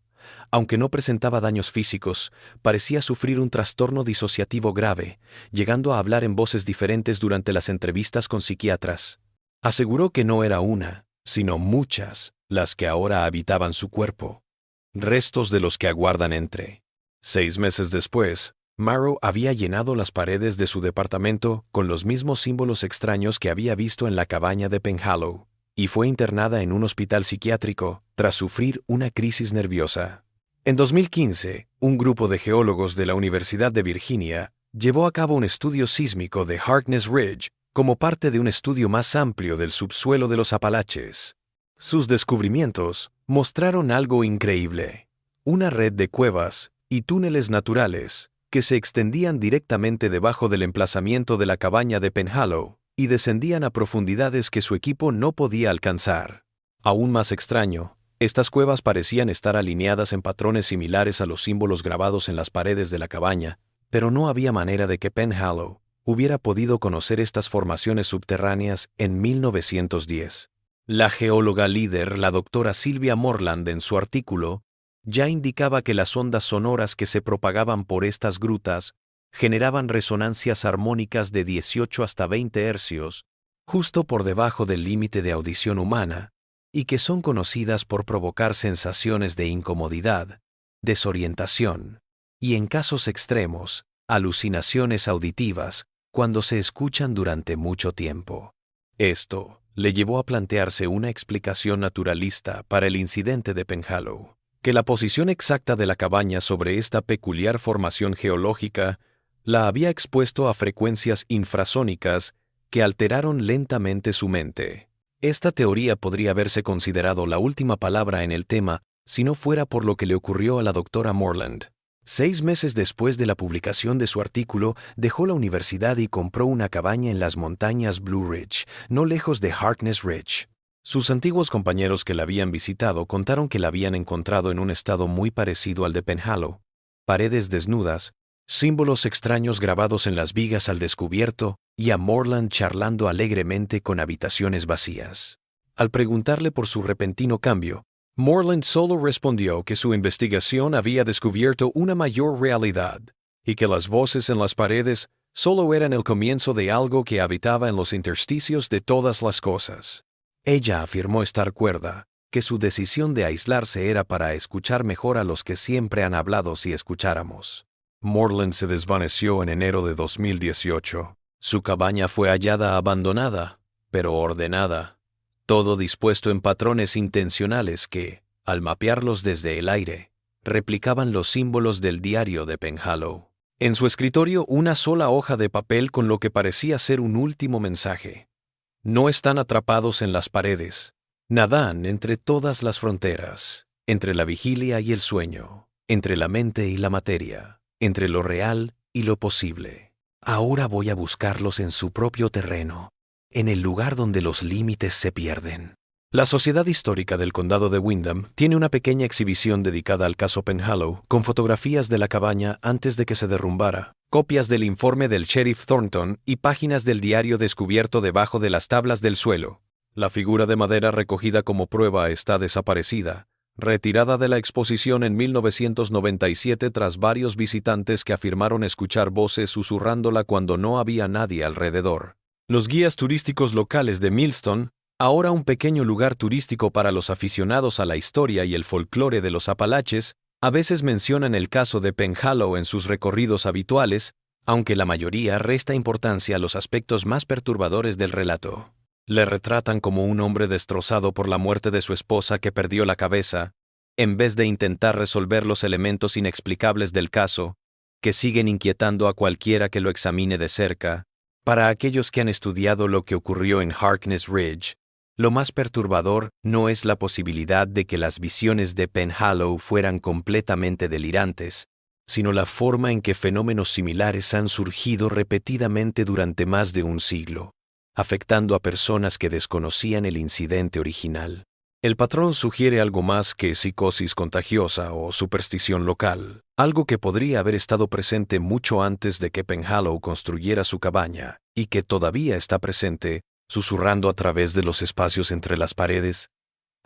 Speaker 1: Aunque no presentaba daños físicos, parecía sufrir un trastorno disociativo grave, llegando a hablar en voces diferentes durante las entrevistas con psiquiatras. Aseguró que no era una, sino muchas, las que ahora habitaban su cuerpo. Restos de los que aguardan entre. 6 meses después, Maru había llenado las paredes de su departamento con los mismos símbolos extraños que había visto en la cabaña de Penhallow, y fue internada en un hospital psiquiátrico tras sufrir una crisis nerviosa. En 2015, un grupo de geólogos de la Universidad de Virginia llevó a cabo un estudio sísmico de Harkness Ridge como parte de un estudio más amplio del subsuelo de los Apalaches. Sus descubrimientos mostraron algo increíble: una red de cuevas y túneles naturales que se extendían directamente debajo del emplazamiento de la cabaña de Penhallow y descendían a profundidades que su equipo no podía alcanzar. Aún más extraño, estas cuevas parecían estar alineadas en patrones similares a los símbolos grabados en las paredes de la cabaña, pero no había manera de que Penhallow hubiera podido conocer estas formaciones subterráneas en 1910. La geóloga líder, la doctora Sylvia Morland, en su artículo, ya indicaba que las ondas sonoras que se propagaban por estas grutas generaban resonancias armónicas de 18 hasta 20 hercios, justo por debajo del límite de audición humana, y que son conocidas por provocar sensaciones de incomodidad, desorientación y, en casos extremos, alucinaciones auditivas cuando se escuchan durante mucho tiempo. Esto le llevó a plantearse una explicación naturalista para el incidente de Penhallow, que la posición exacta de la cabaña sobre esta peculiar formación geológica la había expuesto a frecuencias infrasónicas que alteraron lentamente su mente. Esta teoría podría haberse considerado la última palabra en el tema si no fuera por lo que le ocurrió a la doctora Morland. 6 meses después de la publicación de su artículo, dejó la universidad y compró una cabaña en las montañas Blue Ridge, no lejos de Harkness Ridge. Sus antiguos compañeros que la habían visitado contaron que la habían encontrado en un estado muy parecido al de Penhallow: paredes desnudas, símbolos extraños grabados en las vigas al descubierto y a Morland charlando alegremente con habitaciones vacías. Al preguntarle por su repentino cambio, Morland solo respondió que su investigación había descubierto una mayor realidad y que las voces en las paredes solo eran el comienzo de algo que habitaba en los intersticios de todas las cosas. Ella afirmó estar cuerda, que su decisión de aislarse era para escuchar mejor a los que siempre han hablado si escucháramos. Morland se desvaneció en enero de 2018. Su cabaña fue hallada abandonada, pero ordenada, todo dispuesto en patrones intencionales que, al mapearlos desde el aire, replicaban los símbolos del diario de Penhallow. En su escritorio, una sola hoja de papel con lo que parecía ser un último mensaje: no están atrapados en las paredes, nadan entre todas las fronteras, entre la vigilia y el sueño, entre la mente y la materia, entre lo real y lo posible. Ahora voy a buscarlos en su propio terreno, en el lugar donde los límites se pierden. La Sociedad Histórica del Condado de Windham tiene una pequeña exhibición dedicada al caso Penhallow, con fotografías de la cabaña antes de que se derrumbara, copias del informe del sheriff Thornton y páginas del diario descubierto debajo de las tablas del suelo. La figura de madera recogida como prueba está desaparecida, retirada de la exposición en 1997 tras varios visitantes que afirmaron escuchar voces susurrándola cuando no había nadie alrededor. Los guías turísticos locales de Millstone, ahora un pequeño lugar turístico para los aficionados a la historia y el folclore de los Apalaches, a veces mencionan el caso de Penhallow en sus recorridos habituales, aunque la mayoría resta importancia a los aspectos más perturbadores del relato. Le retratan como un hombre destrozado por la muerte de su esposa que perdió la cabeza, en vez de intentar resolver los elementos inexplicables del caso, que siguen inquietando a cualquiera que lo examine de cerca. Para aquellos que han estudiado lo que ocurrió en Harkness Ridge, lo más perturbador no es la posibilidad de que las visiones de Penhallow fueran completamente delirantes, sino la forma en que fenómenos similares han surgido repetidamente durante más de un siglo, afectando a personas que desconocían el incidente original. El patrón sugiere algo más que psicosis contagiosa o superstición local, algo que podría haber estado presente mucho antes de que Penhallow construyera su cabaña y que todavía está presente, susurrando a través de los espacios entre las paredes.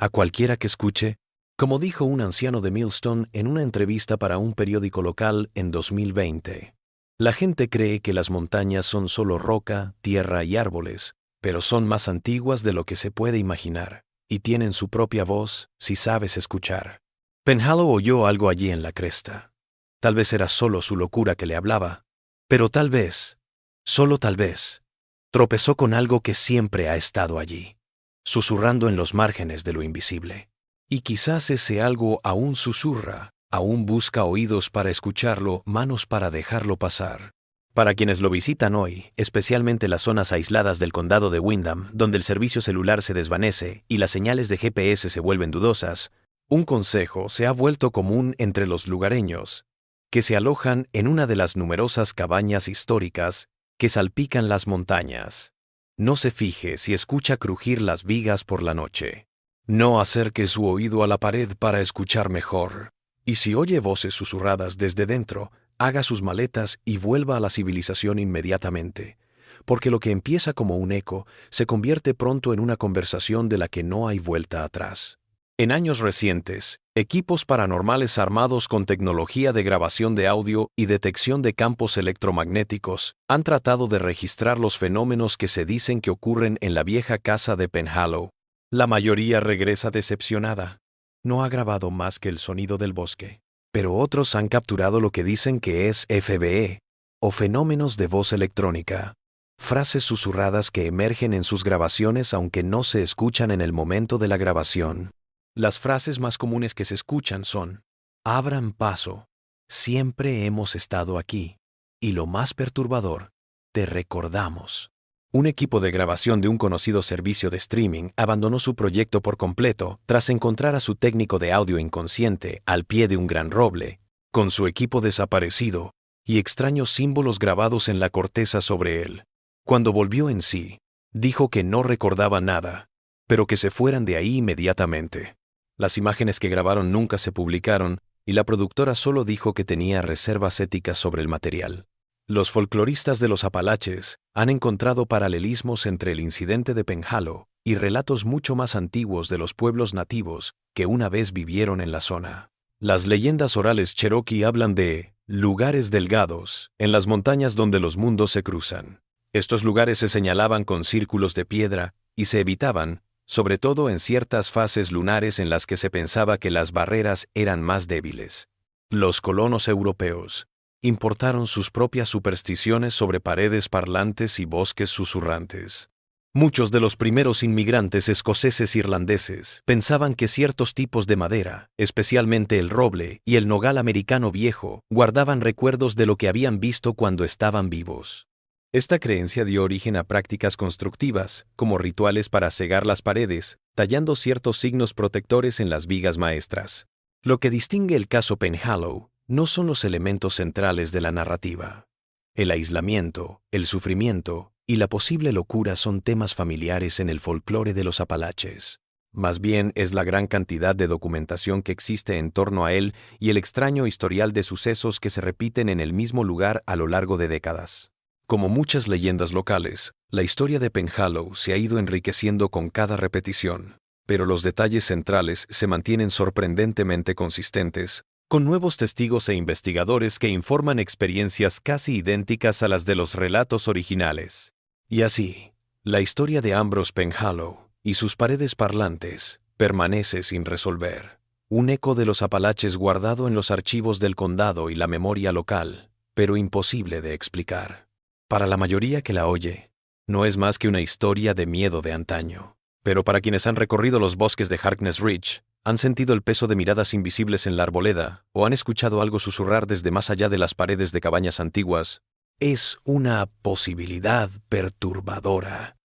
Speaker 1: a cualquiera que escuche, como dijo un anciano de Millstone en una entrevista para un periódico local en 2020. La gente cree que las montañas son solo roca, tierra y árboles, pero son más antiguas de lo que se puede imaginar, y tienen su propia voz si sabes escuchar. Penhallow oyó algo allí en la cresta. Tal vez era solo su locura que le hablaba, pero tal vez, solo tal vez, tropezó con algo que siempre ha estado allí, susurrando en los márgenes de lo invisible. Y quizás ese algo aún susurra, aún busca oídos para escucharlo, manos para dejarlo pasar. Para quienes lo visitan hoy, especialmente las zonas aisladas del condado de Windham, donde el servicio celular se desvanece y las señales de GPS se vuelven dudosas, un consejo se ha vuelto común entre los lugareños, que se alojan en una de las numerosas cabañas históricas que salpican las montañas. No se fije si escucha crujir las vigas por la noche. No acerque su oído a la pared para escuchar mejor. Y si oye voces susurradas desde dentro, haga sus maletas y vuelva a la civilización inmediatamente, porque lo que empieza como un eco se convierte pronto en una conversación de la que no hay vuelta atrás. En años recientes, equipos paranormales armados con tecnología de grabación de audio y detección de campos electromagnéticos han tratado de registrar los fenómenos que se dicen que ocurren en la vieja casa de Penhallow. La mayoría regresa decepcionada. No ha grabado más que el sonido del bosque. Pero otros han capturado lo que dicen que es FBE, o fenómenos de voz electrónica. Frases susurradas que emergen en sus grabaciones aunque no se escuchan en el momento de la grabación. Las frases más comunes que se escuchan son: abran paso, siempre hemos estado aquí. Y lo más perturbador, te recordamos. Un equipo de grabación de un conocido servicio de streaming abandonó su proyecto por completo tras encontrar a su técnico de audio inconsciente al pie de un gran roble, con su equipo desaparecido y extraños símbolos grabados en la corteza sobre él. Cuando volvió en sí, dijo que no recordaba nada, pero que se fueran de ahí inmediatamente. Las imágenes que grabaron nunca se publicaron y la productora solo dijo que tenía reservas éticas sobre el material. Los folcloristas de los Apalaches han encontrado paralelismos entre el incidente de Penhallow y relatos mucho más antiguos de los pueblos nativos que una vez vivieron en la zona. Las leyendas orales cherokee hablan de lugares delgados en las montañas donde los mundos se cruzan. Estos lugares se señalaban con círculos de piedra y se evitaban, sobre todo en ciertas fases lunares en las que se pensaba que las barreras eran más débiles. Los colonos europeos importaron sus propias supersticiones sobre paredes parlantes y bosques susurrantes. Muchos de los primeros inmigrantes escoceses irlandeses pensaban que ciertos tipos de madera, especialmente el roble y el nogal americano viejo, guardaban recuerdos de lo que habían visto cuando estaban vivos. Esta creencia dio origen a prácticas constructivas, como rituales para cegar las paredes, tallando ciertos signos protectores en las vigas maestras. Lo que distingue el caso Penhallow no son los elementos centrales de la narrativa. El aislamiento, el sufrimiento y la posible locura son temas familiares en el folclore de los Apalaches. Más bien es la gran cantidad de documentación que existe en torno a él y el extraño historial de sucesos que se repiten en el mismo lugar a lo largo de décadas. Como muchas leyendas locales, la historia de Penhallow se ha ido enriqueciendo con cada repetición, pero los detalles centrales se mantienen sorprendentemente consistentes, con nuevos testigos e investigadores que informan experiencias casi idénticas a las de los relatos originales. Y así, la historia de Ambrose Penhallow y sus paredes parlantes permanece sin resolver. Un eco de los Apalaches guardado en los archivos del condado y la memoria local, pero imposible de explicar. Para la mayoría que la oye, no es más que una historia de miedo de antaño. Pero para quienes han recorrido los bosques de Harkness Ridge, han sentido el peso de miradas invisibles en la arboleda o han escuchado algo susurrar desde más allá de las paredes de cabañas antiguas, es una posibilidad perturbadora.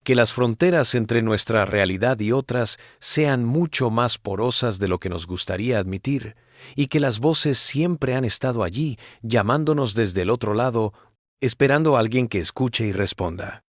Speaker 1: Que las fronteras entre nuestra realidad y otras sean mucho más porosas de lo que nos gustaría admitir, y que las voces siempre han estado allí, llamándonos desde el otro lado, esperando a alguien que escuche y responda.